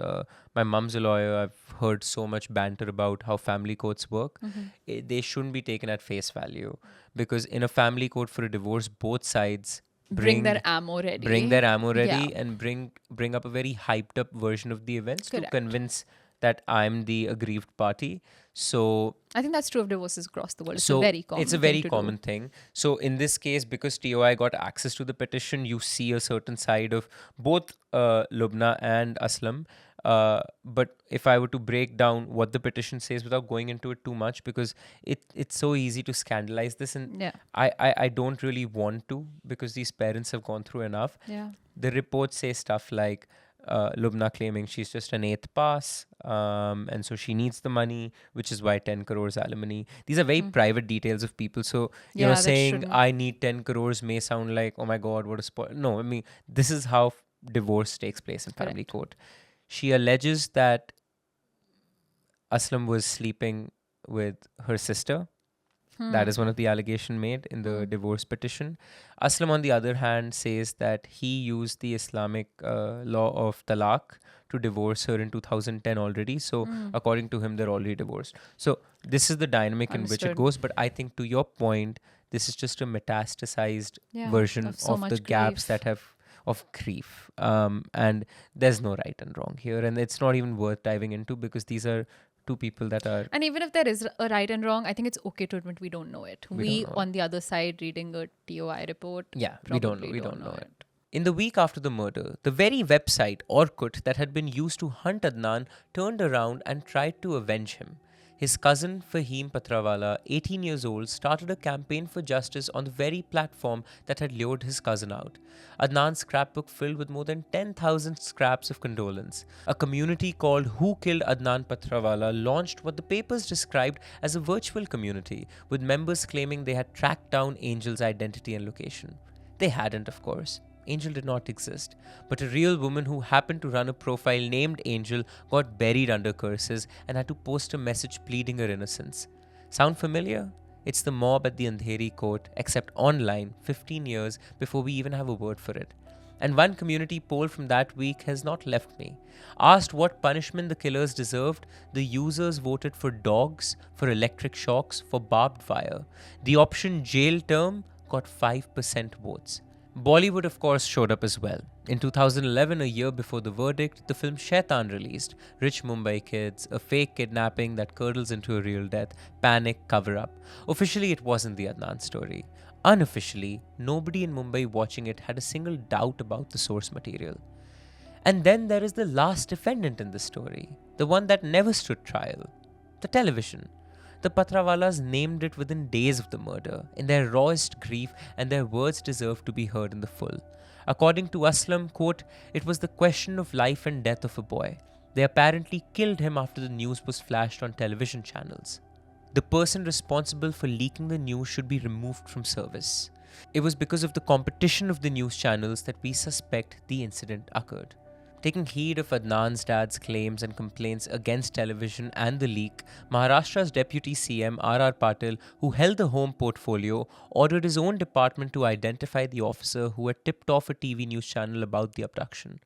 Speaker 1: my mom's a lawyer. I've heard so much banter about how family courts work. They shouldn't be taken at face value, because in a family court for a divorce, both sides
Speaker 2: Bring their ammo ready.
Speaker 1: And bring up a very hyped up version of the events to convince that I'm the aggrieved party. So
Speaker 2: I think that's true of divorces across the world. It's a very common
Speaker 1: thing. So in this case, because TOI got access to the petition, you see a certain side of both Lubna and Aslam. But if I were to break down what the petition says without going into it too much, because it's so easy to scandalize this, and
Speaker 2: Yeah.
Speaker 1: I don't really want to, because these parents have gone through enough.
Speaker 2: Yeah.
Speaker 1: The reports say stuff like Lubna claiming she's just an eighth pass, and so she needs the money, which is why 10 crores alimony. These are very private details of people. So, you know,
Speaker 2: Yeah, that
Speaker 1: saying
Speaker 2: shouldn't.
Speaker 1: I need 10 crores may sound like, oh my God, what a spoil. No, I mean, this is how divorce takes place in family court. She alleges that Aslam was sleeping with her sister. That is one of the allegations made in the divorce petition. Aslam, on the other hand, says that he used the Islamic law of talaq to divorce her in 2010 already. So, according to him, they're already divorced. So, this is the dynamic in which it
Speaker 2: Understood.
Speaker 1: goes. But I think, to your point, this is just a metastasized
Speaker 2: Yeah,
Speaker 1: version
Speaker 2: of so
Speaker 1: of the
Speaker 2: much
Speaker 1: gaps
Speaker 2: grief.
Speaker 1: that have of grief. And there's no right and wrong here. And it's not even worth diving into, because these are two people that are.
Speaker 2: And even if there is a right and wrong, I think it's okay to admit we don't know it. We
Speaker 1: don't know
Speaker 2: on the other side reading a TOI report.
Speaker 1: Yeah, we don't know.
Speaker 2: probably
Speaker 1: We don't know it. In the week after the murder, the very website Orkut that had been used to hunt Adnan turned around and tried to avenge him. His cousin Fahim Patrawala, 18 years old, started a campaign for justice on the very platform that had lured his cousin out. Adnan's scrapbook filled with more than 10,000 scraps of condolence. A community called Who Killed Adnan Patrawala launched what the papers described as a virtual community, with members claiming they had tracked down Angel's identity and location. They hadn't, of course. Angel did not exist, but a real woman who happened to run a profile named Angel got buried under curses and had to post a message pleading her innocence. Sound familiar? It's the mob at the Andheri court, except online, 15 years before we even have a word for it. And one community poll from that week has not left me. Asked what punishment the killers deserved, the users voted for dogs, for electric shocks, for barbed wire. The option jail term got 5% votes. Bollywood, of course, showed up as well. In 2011, a year before the verdict, the film Shaitan released. Rich Mumbai kids, a fake kidnapping that curdles into a real death, panic, cover-up. Officially, it wasn't the Adnan story. Unofficially, nobody in Mumbai watching it had a single doubt about the source material. And then there is the last defendant in the story, the one that never stood trial, the television. The Patrawalas named it within days of the murder, in their rawest grief, and their words deserve to be heard in the full. According to Aslam, quote, it was the question of life and death of a boy. They apparently killed him after the news was flashed on television channels. The person responsible for leaking the news should be removed from service. It was because of the competition of the news channels that we suspect the incident occurred. Taking heed of Adnan's dad's claims and complaints against television and the leak, Maharashtra's Deputy CM R.R. Patil, who held the home portfolio, ordered his own department to identify the officer who had tipped off a TV news channel about the abduction.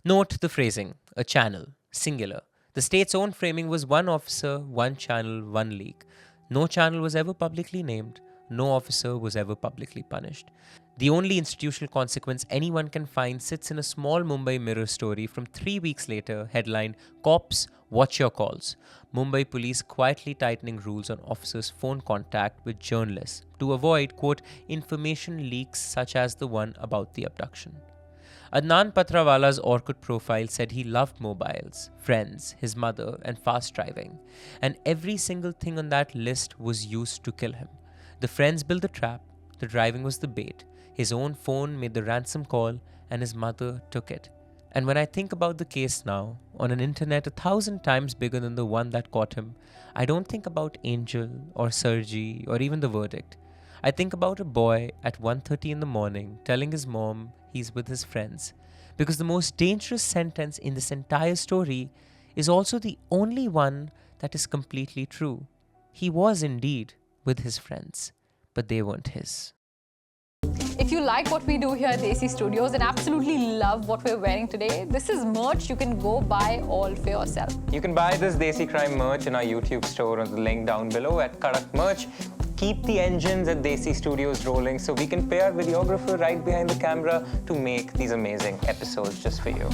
Speaker 1: Note the phrasing, a channel, singular. The state's own framing was one officer, one channel, one leak. No channel was ever publicly named. No officer was ever publicly punished. The only institutional consequence anyone can find sits in a small Mumbai Mirror story from 3 weeks later, headlined, Cops, Watch Your Calls. Mumbai police quietly tightening rules on officers' phone contact with journalists to avoid, quote, information leaks such as the one about the abduction. Adnan Patrawala's Orkut profile said he loved mobiles, friends, his mother, and fast driving. And every single thing on that list was used to kill him. The friends built the trap, the driving was the bait, his own phone made the ransom call, and his mother took it. And when I think about the case now, on an internet 1,000 times bigger than the one that caught him, I don't think about Angel or Sergi or even the verdict. I think about a boy at 1:30 in the morning telling his mom he's with his friends. Because the most dangerous sentence in this entire story is also the only one that is completely true. He was indeed with his friends, but they weren't his.
Speaker 5: If you like what we do here at Desi Studios and absolutely love what we're wearing today, this is merch you can go buy all for yourself.
Speaker 6: You can buy this Desi Crime merch in our YouTube store on the link down below at Kadak Merch. Keep the engines at Desi Studios rolling so we can pay our videographer right behind the camera to make these amazing episodes just for you.